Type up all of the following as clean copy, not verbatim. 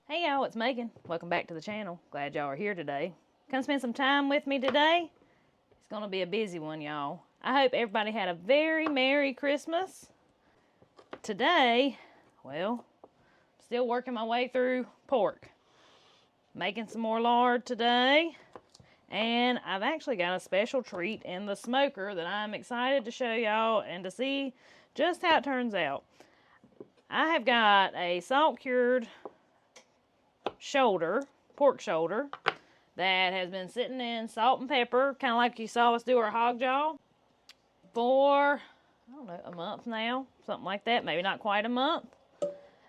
Hey y'all, it's Megan. Welcome back to the channel. Glad y'all are here today. Come spend some time with me today. It's going to be a busy one, y'all. I hope everybody had a very Merry Christmas. Today, well, still working my way through pork. Making some more lard today. And I've actually got a special treat in the smoker that I'm excited to show y'all and to see just how it turns out. I have got a salt-cured pork shoulder, that has been sitting in salt and pepper, kind of like you saw us do our hog jaw, for, I don't know, a month now, something like that, maybe not quite a month,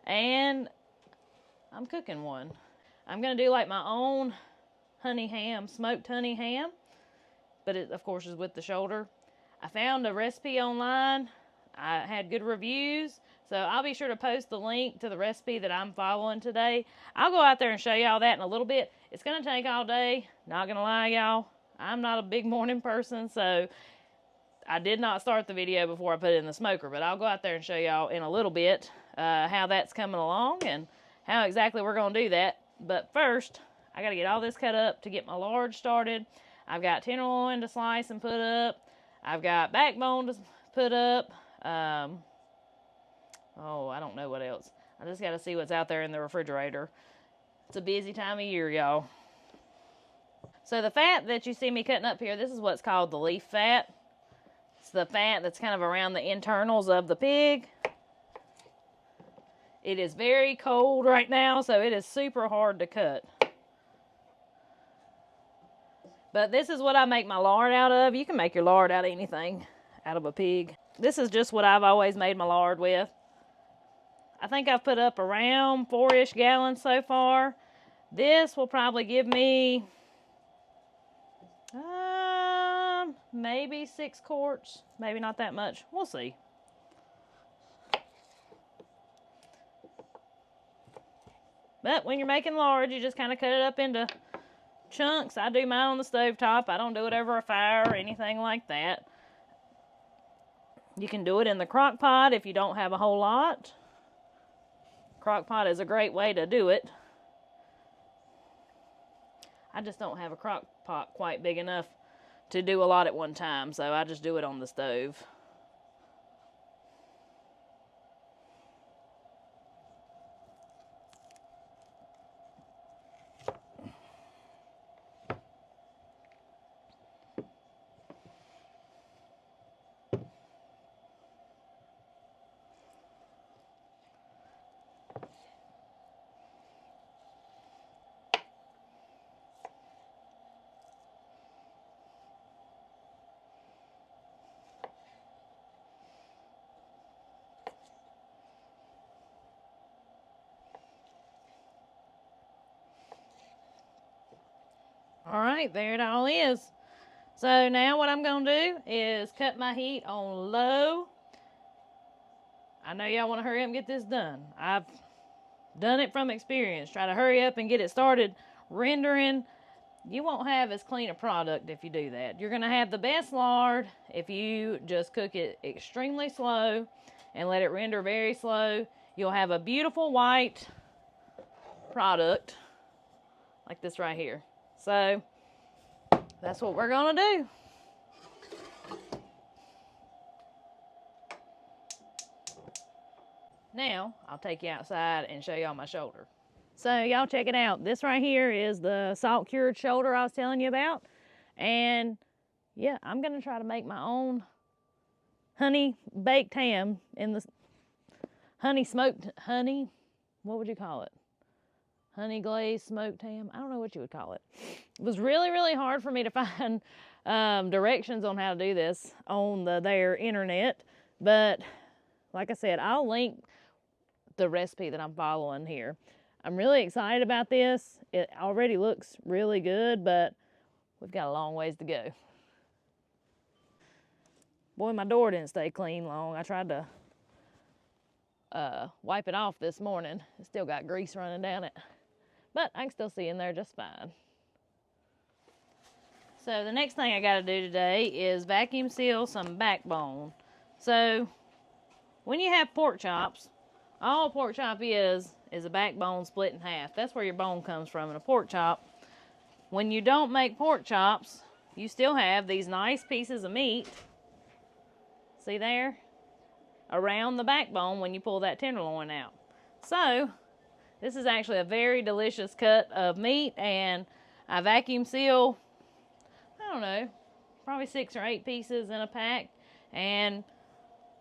and I'm cooking one. I'm going to do like my own honey ham, smoked honey ham, but it, of course, is with the shoulder. I found a recipe online. I had good reviews, so I'll be sure to post the link to the recipe that I'm following today. I'll go out there and show y'all that in a little bit. It's going to take all day. Not going to lie, y'all. I'm not a big morning person, so I did not start the video before I put it in the smoker, but I'll go out there and show y'all in a little bit how that's coming along and how exactly we're going to do that. But first, I got to get all this cut up to get my lard started. I've got tenderloin to slice and put up. I've got backbone to put up. Oh, I don't know what else. I just got to see what's out there in the refrigerator. It's a busy time of year, y'all. So the fat that you see me cutting up here, this is what's called the leaf fat. It's the fat that's kind of around the internals of the pig. It is very cold right now, so it is super hard to cut. But this is what I make my lard out of. You can make your lard out of anything, out of a pig. This is just what I've always made my lard with. I think I've put up around 4-ish gallons so far. This will probably give me maybe 6 quarts. Maybe not that much. We'll see. But when you're making lard, you just kind of cut it up into chunks. I do mine on the stovetop. I don't do it over a fire or anything like that. You can do it in the crock pot if you don't have a whole lot. Crock pot is a great way to do it. I just don't have a crock pot quite big enough to do a lot at one time, so I just do it on the stove. All right, there it all is. So now what I'm going to do is cut my heat on low. I know y'all want to hurry up and get this done. I've done it from experience. Try to hurry up and get it started rendering. You won't have as clean a product if you do that. You're going to have the best lard if you just cook it extremely slow and let it render very slow. You'll have a beautiful white product like this right here. So that's what we're going to do. Now, I'll take you outside and show y'all my shoulder. So y'all check it out. This right here is the salt cured shoulder I was telling you about. And yeah, I'm going to try to make my own honey baked ham in the honey, what would you call it? Honey glazed smoked ham. I don't know what you would call it. It was really, really hard for me to find directions on how to do this on their internet. But like I said, I'll link the recipe that I'm following here. I'm really excited about this. It already looks really good, but we've got a long ways to go. Boy, my door didn't stay clean long. I tried to wipe it off this morning. It still got grease running down it. But I can still see in there just fine. So the next thing I got to do today is vacuum seal some backbone. So when you have pork chops, All a pork chop is a backbone split in half. That's where your bone comes from in a pork chop. When you don't make pork chops, you still have these nice pieces of meat, see there, around the backbone when you pull that tenderloin out. So, this is actually a very delicious cut of meat, and I vacuum seal, I don't know, probably 6 or 8 pieces in a pack, and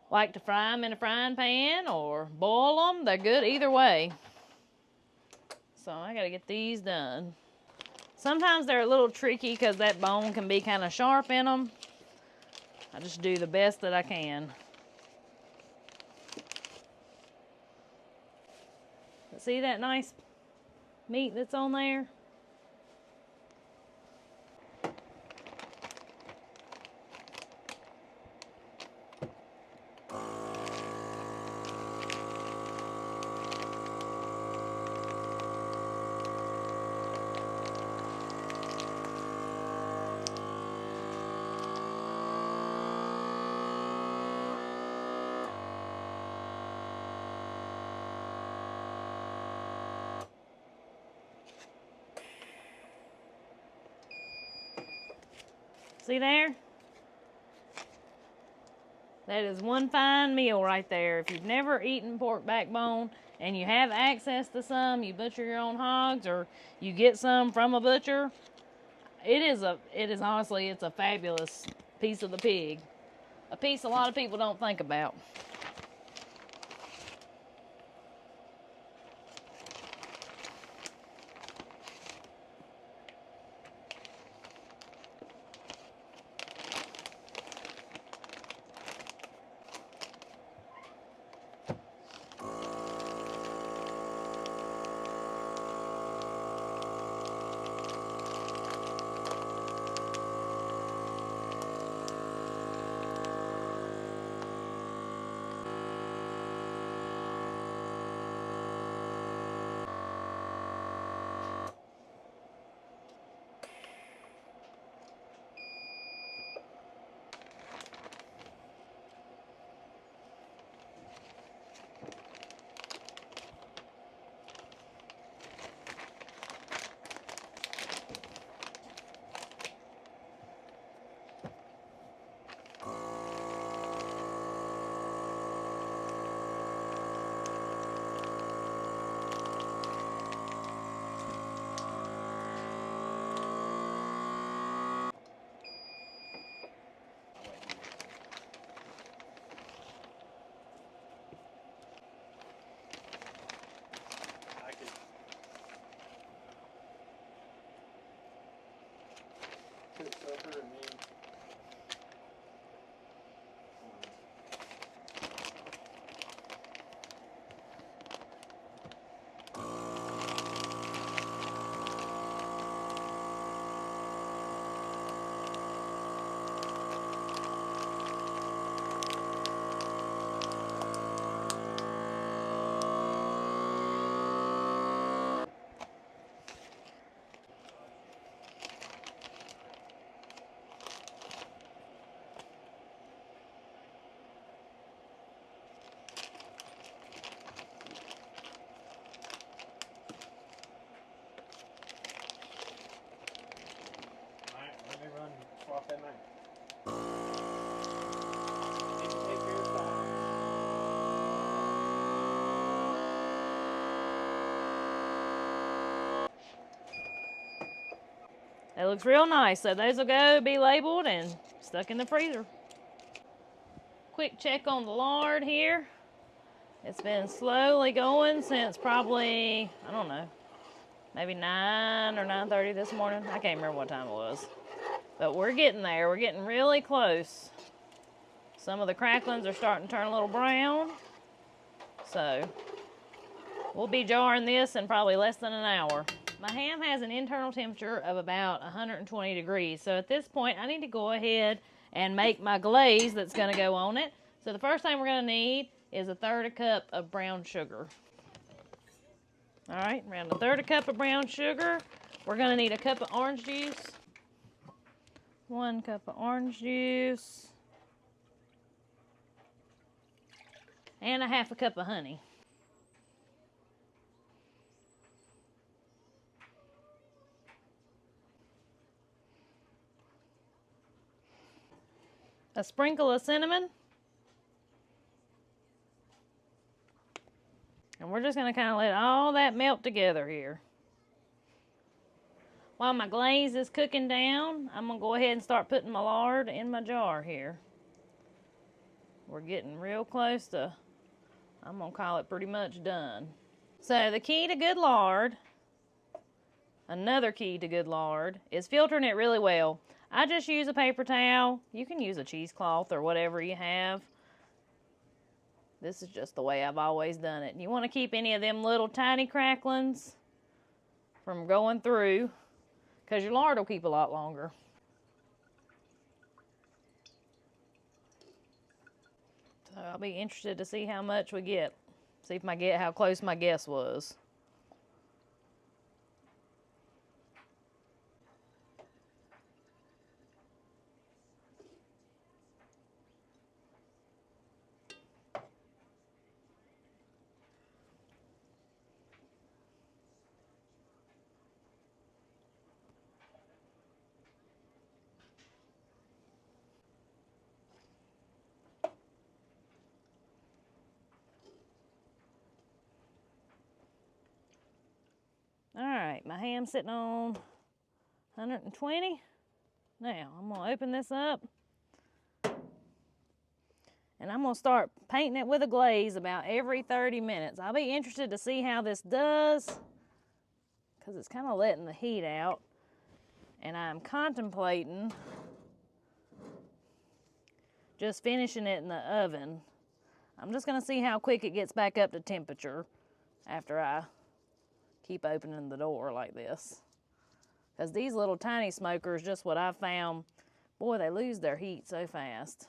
like to fry them in a frying pan or boil them. They're good either way. So I gotta get these done. Sometimes they're a little tricky because that bone can be kind of sharp in them. I just do the best that I can. But see that nice meat that's on there? See there? That is one fine meal right there. If you've never eaten pork backbone and you have access to some, you butcher your own hogs or you get some from a butcher, it is honestly, it's a fabulous piece of the pig. A piece a lot of people don't think about. That night. That looks real nice. So those will go be labeled and stuck in the freezer. Quick check on the lard here. It's been slowly going since probably, I don't know, maybe 9 or 9:30 this morning. I can't remember what time it was. But we're getting there. We're getting really close. Some of the cracklings are starting to turn a little brown. So we'll be jarring this in probably less than an hour. My ham has an internal temperature of about 120 degrees. So at this point, I need to go ahead and make my glaze that's going to go on it. So the first thing we're going to need is 1/3 cup of brown sugar. All right, around 1/3 cup of brown sugar. We're going to need a cup of orange juice. 1 cup of orange juice. And 1/2 cup of honey. a sprinkle of cinnamon. And we're just going to kind of let all that melt together here. While my glaze is cooking down, I'm going to go ahead and start putting my lard in my jar here. We're getting real close to, I'm going to call it pretty much done. So the key to good lard, another key to good lard, is filtering it really well. I just use a paper towel. You can use a cheesecloth or whatever you have. This is just the way I've always done it. And you want to keep any of them little tiny cracklings from going through, because your lard will keep a lot longer. So I'll be interested to see how much we get. See if how close my guess was. All right, my ham's sitting on 120. Now, I'm going to open this up. And I'm going to start painting it with a glaze about every 30 minutes. I'll be interested to see how this does, because it's kind of letting the heat out. And I'm contemplating just finishing it in the oven. I'm just going to see how quick it gets back up to temperature after I keep opening the door like this. Because these little tiny smokers, just what I've found, boy, they lose their heat so fast.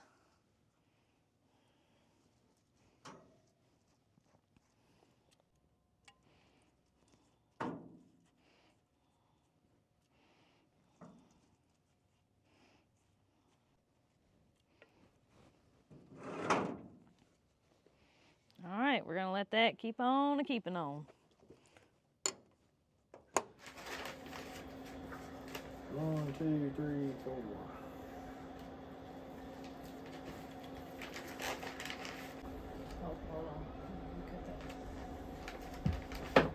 All right, we're gonna let that keep on and keeping on. 1, 2, 3, 4. Oh, hold on. Cut that.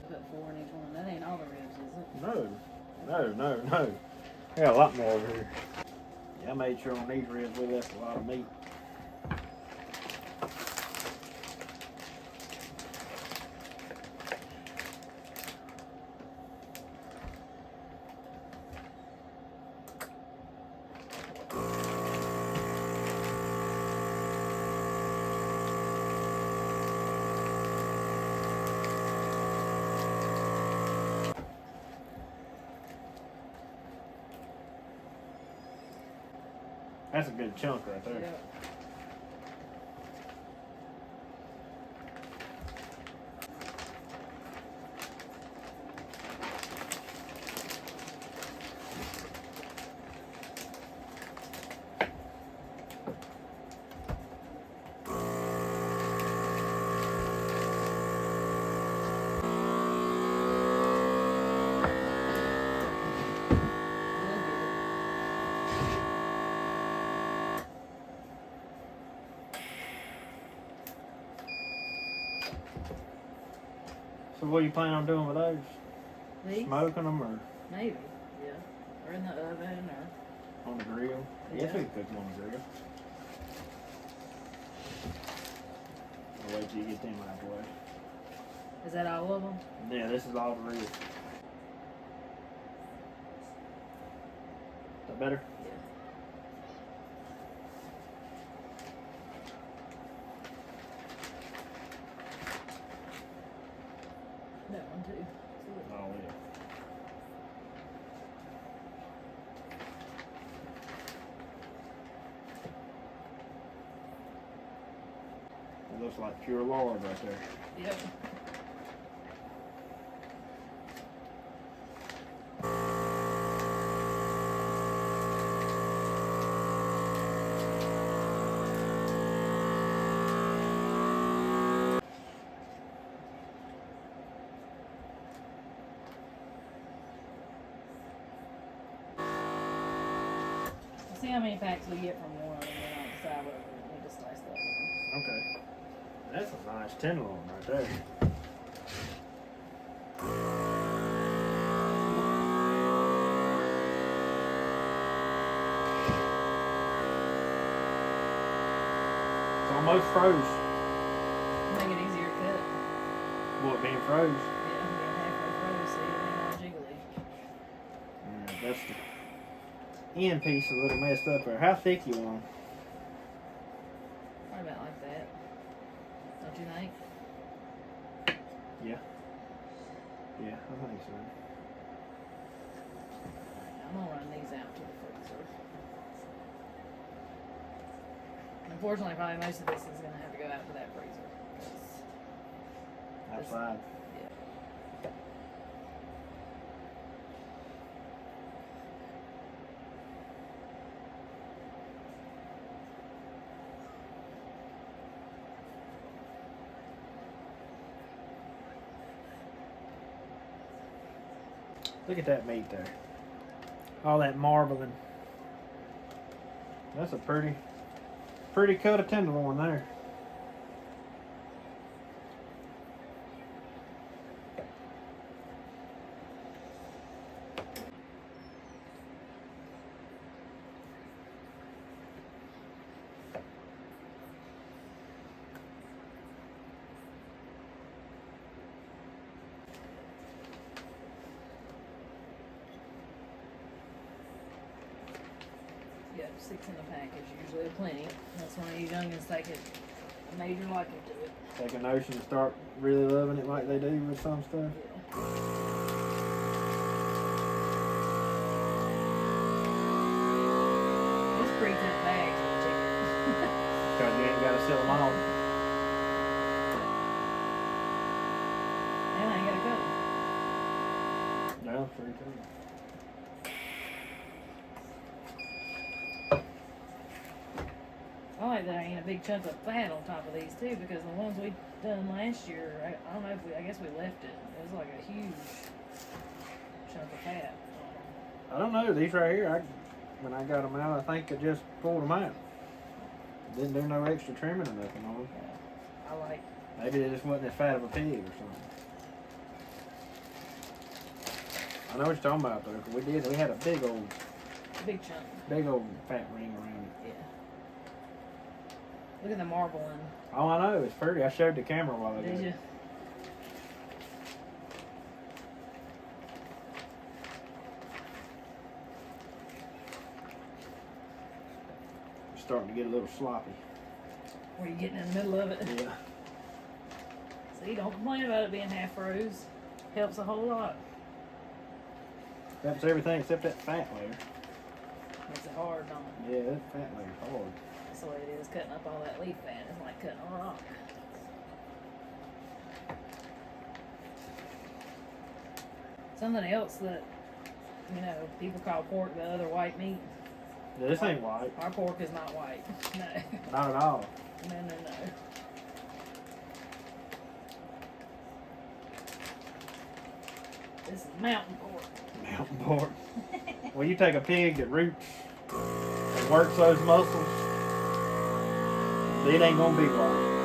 Put 4 in each one. That ain't all the ribs, is it? No. I got a lot more over here. Yeah, I made sure on these ribs we left a lot of meat. That's a good chunk right there. Yeah. So what you plan on doing with those? These? Smoking them or Maybe, yeah. Or in the oven, or... on the grill? Yeah. Yes, we can cook them on the grill. I'll wait till you get them out of the way. Is that all of them? Yeah, this is all the ribs. Is that better? Yeah. That one too. Oh, yeah. It looks like pure lard right there. Yep. See how many packs we get from one, and then I'll decide whether we need to slice the other one. Okay. That's a nice tenderloin right there. It's almost froze. Make it easier to cut. What, being froze? Yeah, being halfway froze, so it ain't all jiggly. Alright, that's the end piece a little messed up there. How thick you want? Probably about like that. Don't you think? Yeah. Yeah, I think so. I'm gonna run these out to the freezer. Unfortunately, probably most of this is gonna have to go out to that freezer. 'Cause Outside. yeah. Look at that meat there. All that marbling. That's a pretty cut of tenderloin there. Yeah, 6 in a pack is usually plenty. That's one of you youngins take it a major liking to it. Take a notion and start really loving it like they do with some stuff. Yeah. It's pretty tough bags of chicken. Because you ain't got to sell them all. And I ain't gotta cut them. No, free too. I like that I ain't a big chunk of fat on top of these too, because the ones we done last year, I don't know if I guess we left it. It was like a huge chunk of fat. I don't know. These right here, when I got them out, I think I just pulled them out. Didn't do no extra trimming or nothing on them. Yeah. I like. Maybe they just wasn't as fat of a pig or something. I know what you're talking about though, 'cause we had a big old Big chunk. fat ring around it. Yeah. Look at the marbling. Oh, I know, it's pretty. I showed the camera while I Did did. you? It's starting to get a little sloppy. Were you getting in the middle of it? Yeah. See, don't complain about it being half froze. Helps a whole lot. That's everything except that fat layer. Makes it hard, don't it? Yeah, that fat layer's hard. That's the way it is, cutting up all that leaf fat. It's like cutting a rock. Something else that, people call pork the other white meat. Yeah, this ain't white. Our pork is not white. No. Not at all. No. This is mountain pork. Mountain pork. Well, you take a pig that roots and works those muscles, it ain't gonna be white.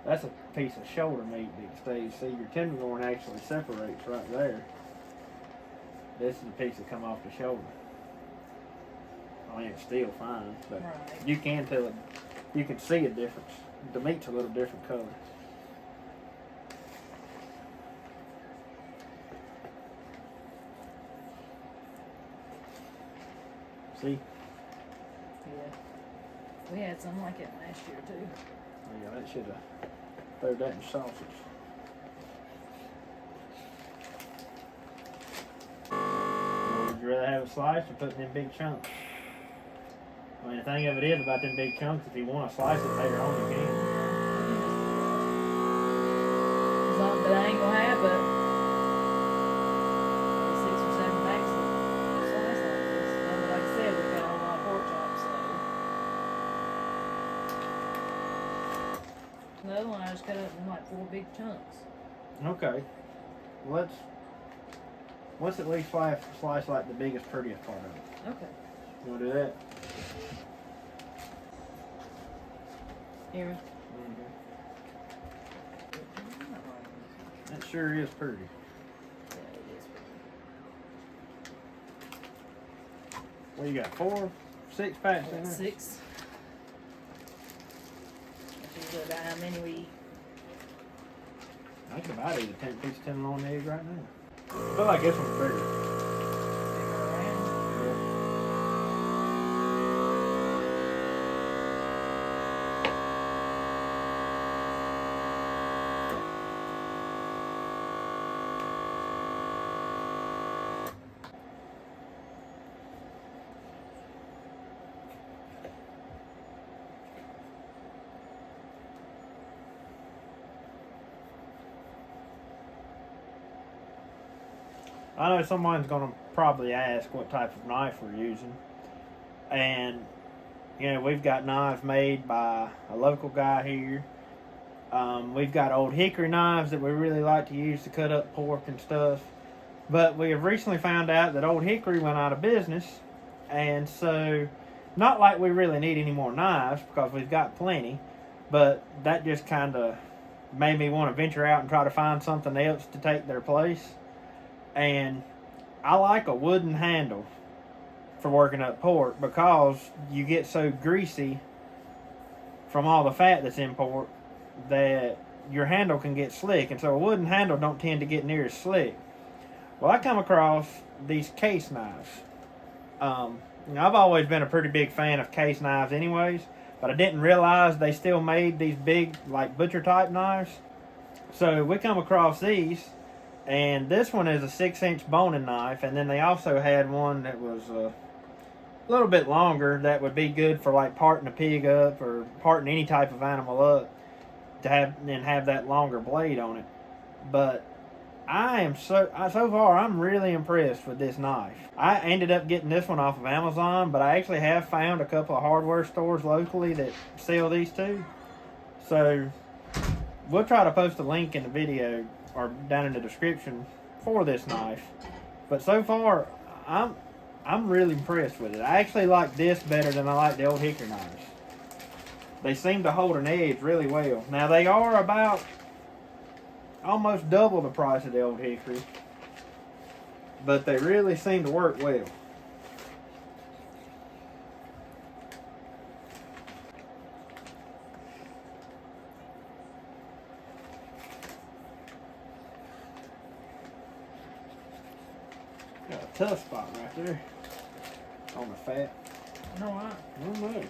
That's a piece of shoulder meat that stays. See, your tenderloin actually separates right there. This is the piece that come off the shoulder. I mean, it's still fine, but Right. you can tell it. You can see a difference. The meat's a little different color. See? Yeah. We had some like it last year too. Oh, yeah, that should have thrown that in sausage. Or would you rather have it sliced or put it in big chunks? I mean, the thing of it is about them big chunks, if you want to slice it later on, you can. As long as I ain't gonna have but 6 or 7 packs of slice like this. But like I said, we got a lot of pork chops, so. The other one I just cut up in like 4 big chunks. Okay. let's at least slice like the biggest, prettiest part of it. Okay. You want to do that? Here. That sure is pretty. Yeah, it is pretty. What you got? 4, 6 packs in there? 6. That's usually about how many we eat. I could about eat a 10-piece tenderloin egg right now. I feel like this one's bigger. I know someone's going to probably ask what type of knife we're using. And, you know, we've got knives made by a local guy here. We've got old hickory knives that we really like to use to cut up pork and stuff. But we have recently found out that old hickory went out of business. And so, not like we really need any more knives because we've got plenty. But that just kind of made me want to venture out and try to find something else to take their place. And I like a wooden handle for working up pork because you get so greasy from all the fat that's in pork that your handle can get slick. And so a wooden handle don't tend to get near as slick. Well, I come across these case knives. I've always been a pretty big fan of case knives anyways, but I didn't realize they still made these big, like, butcher type knives. So we come across these. And this one is a 6-inch boning knife, and then they also had one that was a little bit longer that would be good for like parting a pig up or parting any type of animal up to have that longer blade on it. But so far I'm really impressed with this knife. I ended up getting this one off of Amazon, but I actually have found a couple of hardware stores locally that sell these too. So we'll try to post a link in the video or down in the description for this knife. But so far, I'm really impressed with it. I actually like this better than I like the old hickory knives. They seem to hold an edge really well. Now they are about almost double the price of the old hickory, but they really seem to work well. Got a tough spot right there on the fat. No, I. No, no.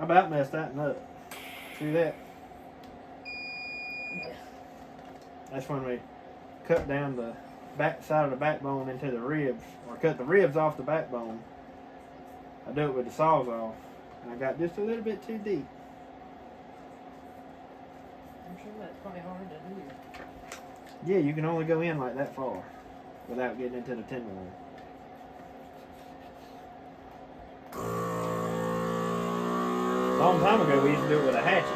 I about messed that one up. See that? Yeah. That's when we cut down the back side of the backbone into the ribs, or cut the ribs off the backbone. I do it with the Sawzall, and I got just a little bit too deep. I'm sure that's probably hard to do. Yeah, you can only go in like that far without getting into the tenderloin. A long time ago, we used to do it with a hatchet.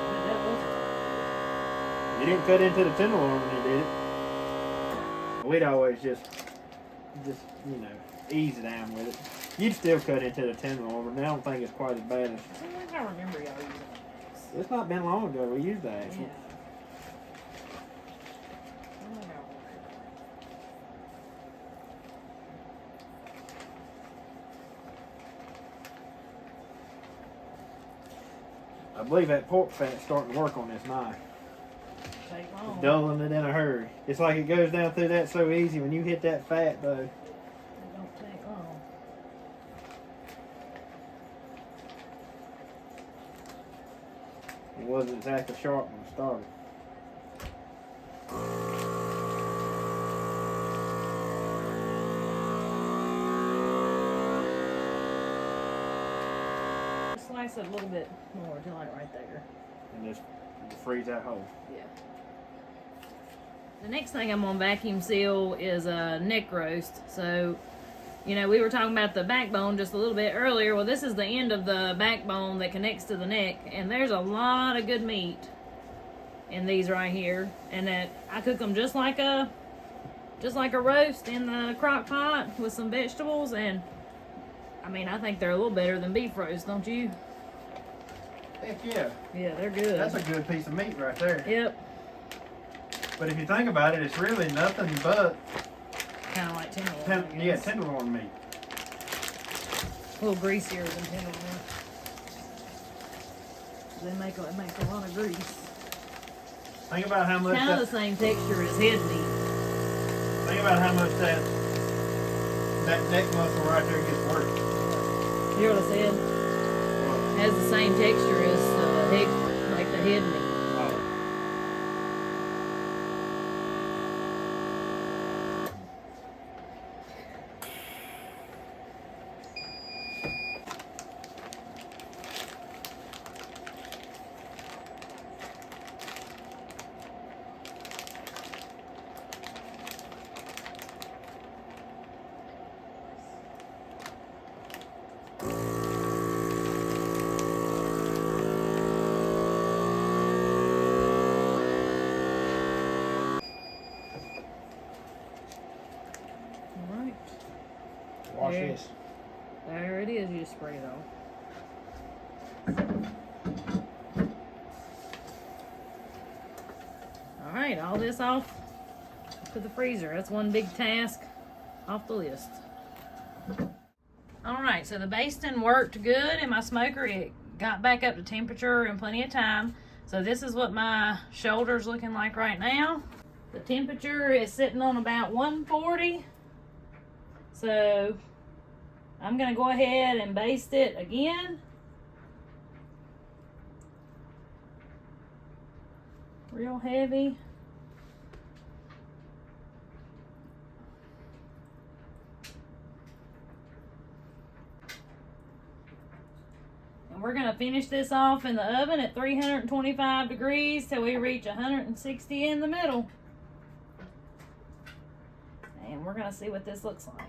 I mean, that was You didn't cut into the tenderloin when you did it. We'd always just you know, ease it down with it. You'd still cut into the tenderloin, but I don't think it's quite as bad as. I think I remember y'all using that. It's not been long ago we used the axe. Yeah. I believe that pork fat's starting to work on this knife. Take long. It's dulling it in a hurry. It's like it goes down through that so easy when you hit that fat though. It don't take long. It wasn't exactly sharp when it started. Slice it a little bit more till like right there. And just freeze that hole. Yeah. The next thing I'm gonna vacuum seal is a neck roast. So, you know, we were talking about the backbone just a little bit earlier. Well, this is the end of the backbone that connects to the neck, and there's a lot of good meat in these right here. And that I cook them just like a roast in the crock pot with some vegetables, and I mean, I think they're a little better than beef roast, don't you? Heck yeah. Yeah, they're good. That's a good piece of meat right there. Yep. But if you think about it, it's really nothing but Kind of like tenderloin. tenderloin meat. A little greasier than tenderloin. They make a lot of grease. Think about how much. Kind of the same texture as head meat. Think about how much that neck muscle right there gets worked. You hear what I said? What? Has the same texture as like the head meat. Oh. Alright. Wash There. this. There it is, you just spray it off. Alright, all this off to the freezer. That's one big task off the list. Alright, so the basting worked good in my smoker. It got back up to temperature in plenty of time. So this is what my shoulder's looking like right now. The temperature is sitting on about 140. So I'm gonna go ahead and baste it again. Real heavy. And we're gonna finish this off in the oven at 325 degrees till we reach 160 in the middle. And we're gonna see what this looks like.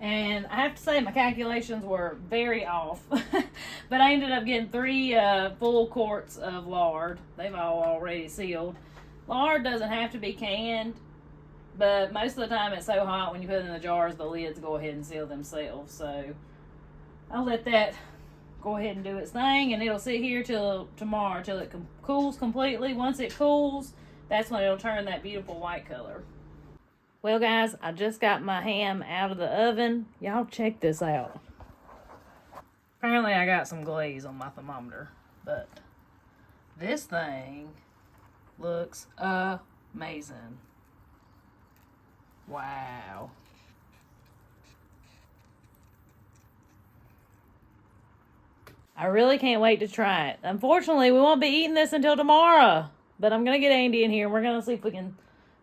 And I have to say my calculations were very off. But I ended up getting 3 full quarts of lard. They've all already sealed. Lard doesn't have to be canned, but most of the time it's so hot when you put it in the jars, the lids go ahead and seal themselves. So I'll let that go ahead and do its thing, and it'll sit here till tomorrow, till it cools completely. Once it cools, that's when it'll turn that beautiful white color. Well, guys, I just got my ham out of the oven. Y'all check this out. Apparently, I got some glaze on my thermometer, but this thing looks amazing. Wow. I really can't wait to try it. Unfortunately, we won't be eating this until tomorrow, but I'm going to get Andy in here, and we're going to see if we can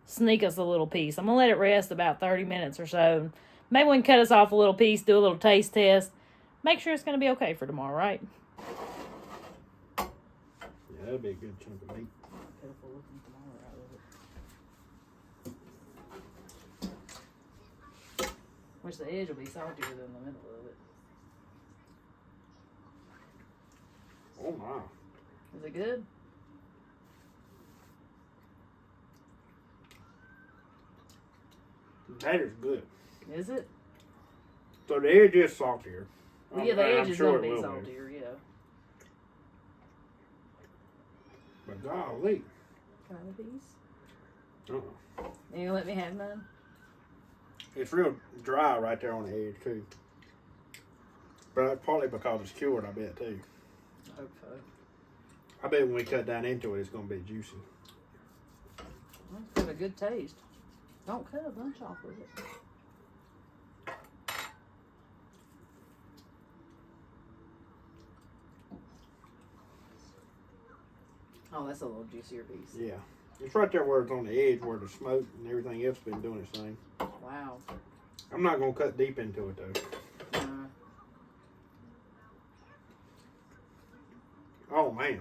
sneak us a little piece. I'm going to let it rest about 30 minutes or so. Maybe we can cut us off a little piece, do a little taste test. Make sure it's going to be okay for tomorrow, right? Yeah, that'd be a good chunk of meat. Which the edge will be saltier than the middle of it. Oh my. Is it good? That is good. Is it? So the edge is saltier. Well, yeah, the edge is sure going to it be will saltier, yeah. But golly. Can I have a piece? Uh-uh. You gonna let me have none? It's real dry right there on the edge, too. But that's partly because it's cured, I bet, too. I hope so. I bet when we cut down into it, it's going to be juicy. Well, it's got a good taste. Don't cut a bunch off of it. Oh, that's a little juicier piece. Yeah. It's right there where it's on the edge where the smoke and everything else been doing its thing. Wow. I'm not going to cut deep into it, though. Oh, man.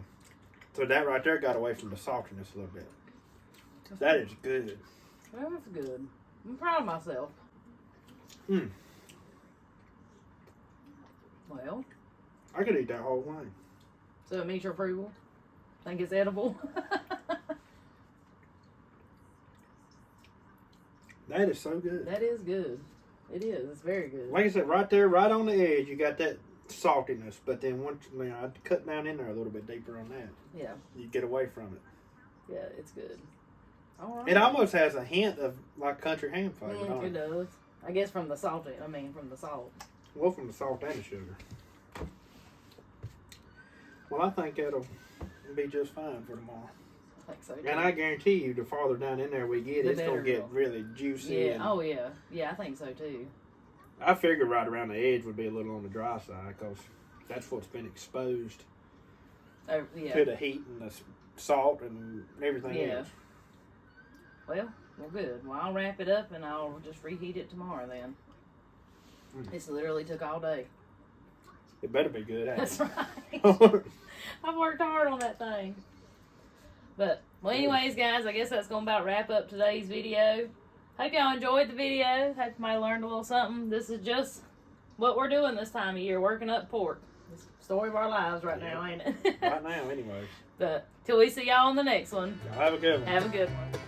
So that right there got away from the saltiness a little bit. That is good. Well, that's good. I'm proud of myself. Mm. Well. I could eat that whole thing. So it meets your approval? Think it's edible? That is so good. That is good. It is. It's very good. Like I said, right there, right on the edge, you got that saltiness. But then once, you know, I'd cut down in there a little bit deeper on that. Yeah. You get away from it. Yeah, it's good. All right. It almost has a hint of like country ham flavor, don't It it? does. I guess from the salt. From the salt. Well, from the salt and the sugar. Well, I think that'll be just fine for tomorrow. I think so too. And I guarantee you, the farther down in there we get, The it's going to better get it'll- really juicy. Yeah. And Oh yeah. Yeah, I think so too. I figure right around the edge would be a little on the dry side because that's what's been exposed Yeah. to the heat and the salt and everything Yeah. else. Well, good. Well, I'll wrap it up and I'll just reheat it tomorrow then. Mm. It's literally took all day. It better be good. That's right. Right. I've worked hard on that thing. But, well, anyways, guys, I guess that's going to about wrap up today's video. Hope y'all enjoyed the video. Hope you might have learned a little something. This is just what we're doing this time of year, working up pork. It's the story of our lives right now, ain't it? Right now, anyways. But, till we see y'all on the next one. Y'all have a good one. Have a good one.